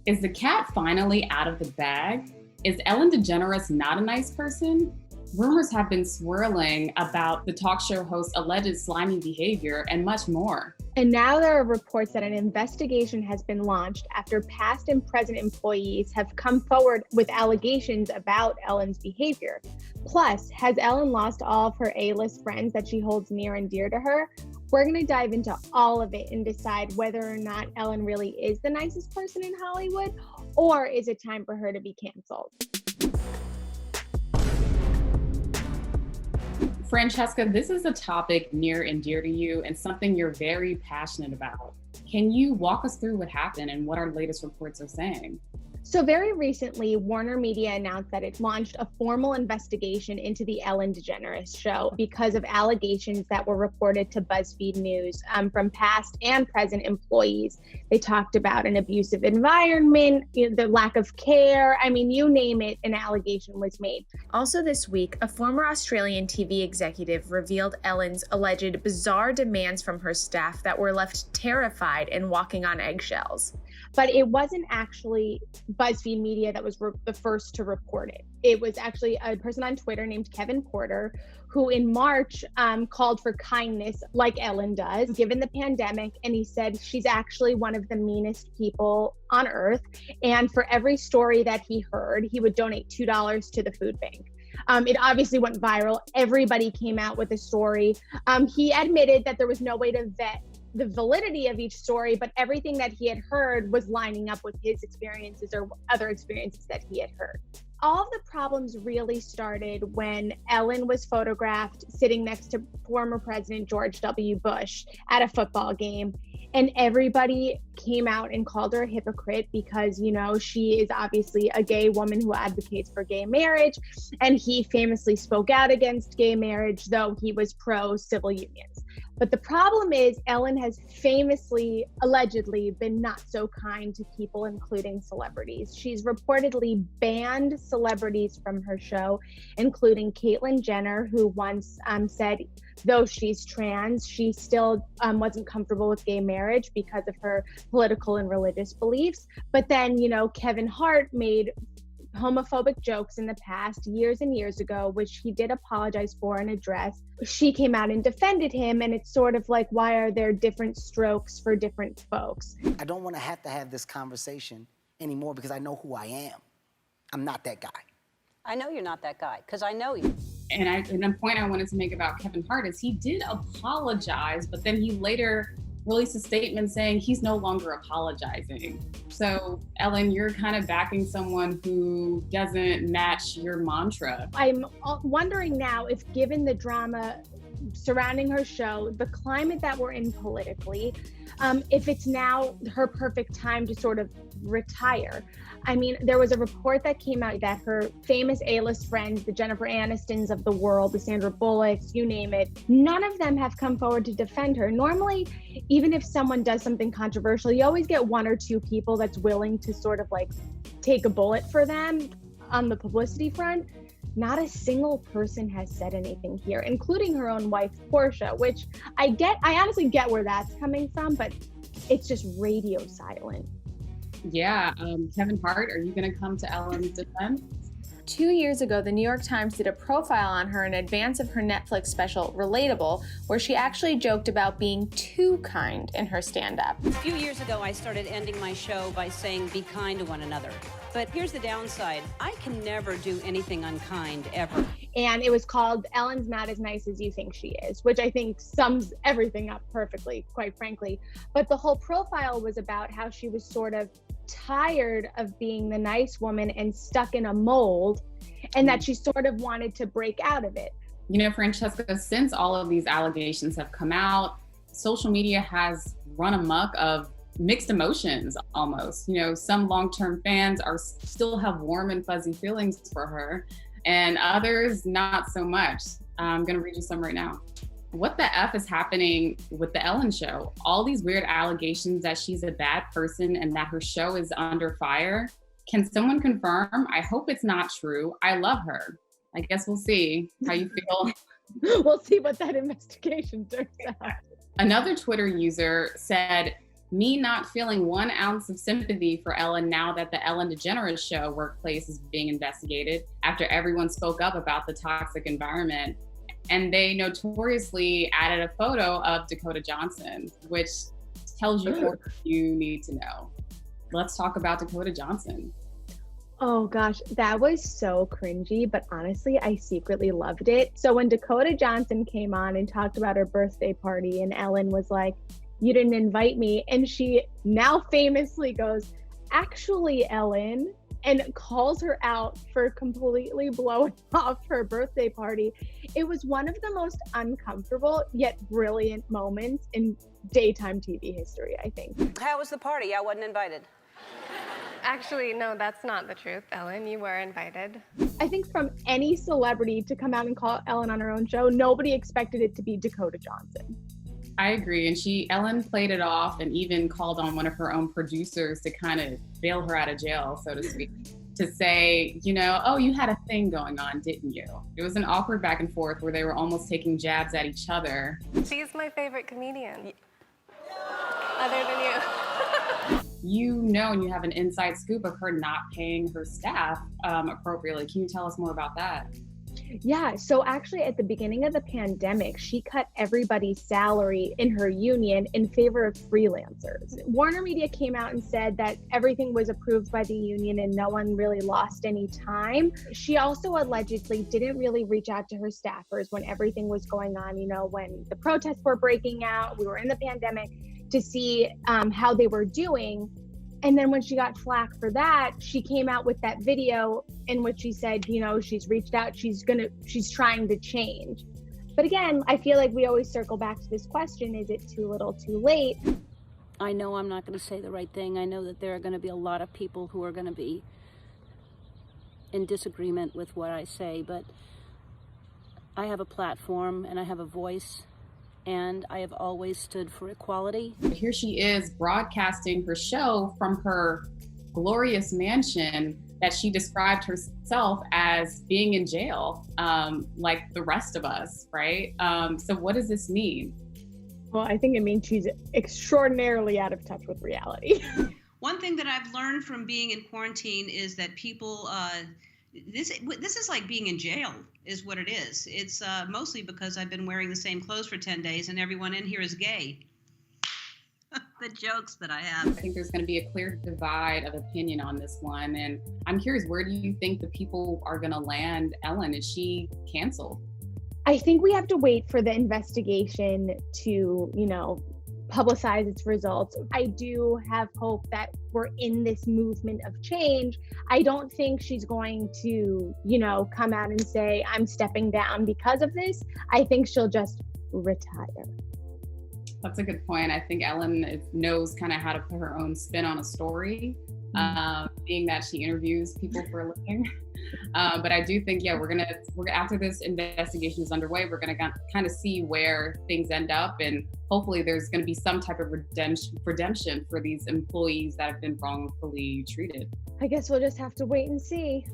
Is the cat finally out of the bag? Is Ellen DeGeneres not a nice person? Rumors have been swirling about the talk show host's alleged slimy behavior and much more. And now there are reports that an investigation has been launched after past and present employees have come forward with allegations about Ellen's behavior. Plus, has Ellen lost all of her A-list friends that she holds near and dear to her? We're going to dive into all of it and decide whether or not Ellen really is the nicest person in Hollywood, or is it time for her to be canceled? Francesca, this is a topic near and dear to you and something you're very passionate about. Can you walk us through what happened and what our latest reports are saying? So very recently, Warner Media announced that it launched a formal investigation into the Ellen DeGeneres show because of allegations that were reported to BuzzFeed News from past and present employees. They talked about an abusive environment, the lack of care. I mean, you name it, an allegation was made. Also this week, a former Australian TV executive revealed Ellen's alleged bizarre demands from her staff that were left terrified and walking on eggshells. But it wasn't actually BuzzFeed Media that was the first to report it. It was actually a person on Twitter named Kevin Porter, who in March called for kindness like Ellen does, given the pandemic. And he said she's actually one of the meanest people on earth. And for every story that he heard, he would donate $2 to the food bank. It obviously went viral. Everybody came out with a story. He admitted that there was no way to vet the validity of each story, but everything that he had heard was lining up with his experiences or other experiences that he had heard. All of the problems really started when Ellen was photographed sitting next to former President George W. Bush at a football game. And everybody came out and called her a hypocrite because, she is obviously a gay woman who advocates for gay marriage. And he famously spoke out against gay marriage, though he was pro civil unions. But the problem is Ellen has famously, allegedly, been not so kind to people, including celebrities. She's reportedly banned celebrities from her show, including Caitlyn Jenner, who once said, though she's trans, she still wasn't comfortable with gay marriage because of her political and religious beliefs. But then, Kevin Hart made homophobic jokes in the past, years and years ago, which he did apologize for and address. She came out and defended him, and it's sort of like, why are there different strokes for different folks? I don't want to have this conversation anymore because I know who I am. I'm not that guy. I know you're not that guy, because I know you. And the point I wanted to make about Kevin Hart is he did apologize, but then he later released a statement saying he's no longer apologizing. So, Ellen, you're kind of backing someone who doesn't match your mantra. I'm wondering now if, given the drama surrounding her show, the climate that we're in politically, if it's now her perfect time to sort of retire. I mean, there was a report that came out that her famous A-list friends, the Jennifer Anistons of the world, the Sandra Bullocks, you name it, none of them have come forward to defend her. Normally, even if someone does something controversial, you always get one or two people that's willing to sort of like take a bullet for them on the publicity front. Not a single person has said anything here, including her own wife, Portia, which I honestly get where that's coming from, but it's just radio silent. Yeah, Kevin Hart, are you going to come to Ellen's defense? 2 years ago, the New York Times did a profile on her in advance of her Netflix special, Relatable, where she actually joked about being too kind in her stand-up. A few years ago, I started ending my show by saying, be kind to one another. But here's the downside. I can never do anything unkind, ever. And it was called Ellen's Not As Nice As You Think She Is, which I think sums everything up perfectly, quite frankly. But the whole profile was about how she was sort of tired of being the nice woman and stuck in a mold, and that she sort of wanted to break out of it. Francesca, since all of these allegations have come out, social media has run amok of mixed emotions almost. Some long-term fans still have warm and fuzzy feelings for her, and others not so much. I'm going to read you some right now. What the F is happening with the Ellen show? All these weird allegations that she's a bad person and that her show is under fire. Can someone confirm? I hope it's not true. I love her. I guess we'll see how you feel. We'll see what that investigation turns out. Another Twitter user said, me not feeling 1 ounce of sympathy for Ellen now that the Ellen DeGeneres show workplace is being investigated after everyone spoke up about the toxic environment. And they notoriously added a photo of Dakota Johnson, which tells you what you need to know. Let's talk about Dakota Johnson. Oh gosh, that was so cringy, but honestly, I secretly loved it. So when Dakota Johnson came on and talked about her birthday party, and Ellen was like, "You didn't invite me," and she now famously goes, "Actually, Ellen," and calls her out for completely blowing off her birthday party. It was one of the most uncomfortable yet brilliant moments in daytime TV history, I think. How was the party? I wasn't invited. Actually, no, that's not the truth, Ellen. You were invited. I think from any celebrity to come out and call Ellen on her own show, nobody expected it to be Dakota Johnson. I agree. And Ellen played it off and even called on one of her own producers to kind of bail her out of jail, so to speak, to say, "Oh, you had a thing going on, didn't you?" It was an awkward back and forth where they were almost taking jabs at each other. She's my favorite comedian. Other than you. And you have an inside scoop of her not paying her staff appropriately. Can you tell us more about that? Yeah, so actually at the beginning of the pandemic, she cut everybody's salary in her union in favor of freelancers. Warner Media came out and said that everything was approved by the union and no one really lost any time. She also allegedly didn't really reach out to her staffers when everything was going on, when the protests were breaking out, we were in the pandemic, to see how they were doing. And then when she got flack for that, she came out with that video in which she said, she's reached out, she's trying to change. But again, I feel like we always circle back to this question, is it too little, too late? I know I'm not going to say the right thing. I know that there are going to be a lot of people who are going to be in disagreement with what I say, but I have a platform and I have a voice. And I have always stood for equality. Here she is broadcasting her show from her glorious mansion that she described herself as being in jail, like the rest of us, right? So what does this mean? Well, I think it means she's extraordinarily out of touch with reality. One thing that I've learned from being in quarantine is that people, this is like being in jail, is what it is. It's mostly because I've been wearing the same clothes for 10 days and everyone in here is gay. The jokes that I have. I think there's going to be a clear divide of opinion on this one. And I'm curious, where do you think the people are going to land Ellen? Is she canceled? I think we have to wait for the investigation to, publicize its results. I do have hope that we're in this movement of change. I don't think she's going to, come out and say, "I'm stepping down because of this." I think she'll just retire. That's a good point. I think Ellen knows kind of how to put her own spin on a story, being that she interviews people for a living. But I do think, we're after this investigation is underway, we're gonna kind of see where things end up, and hopefully there's gonna be some type of redemption for these employees that have been wrongfully treated. I guess we'll just have to wait and see.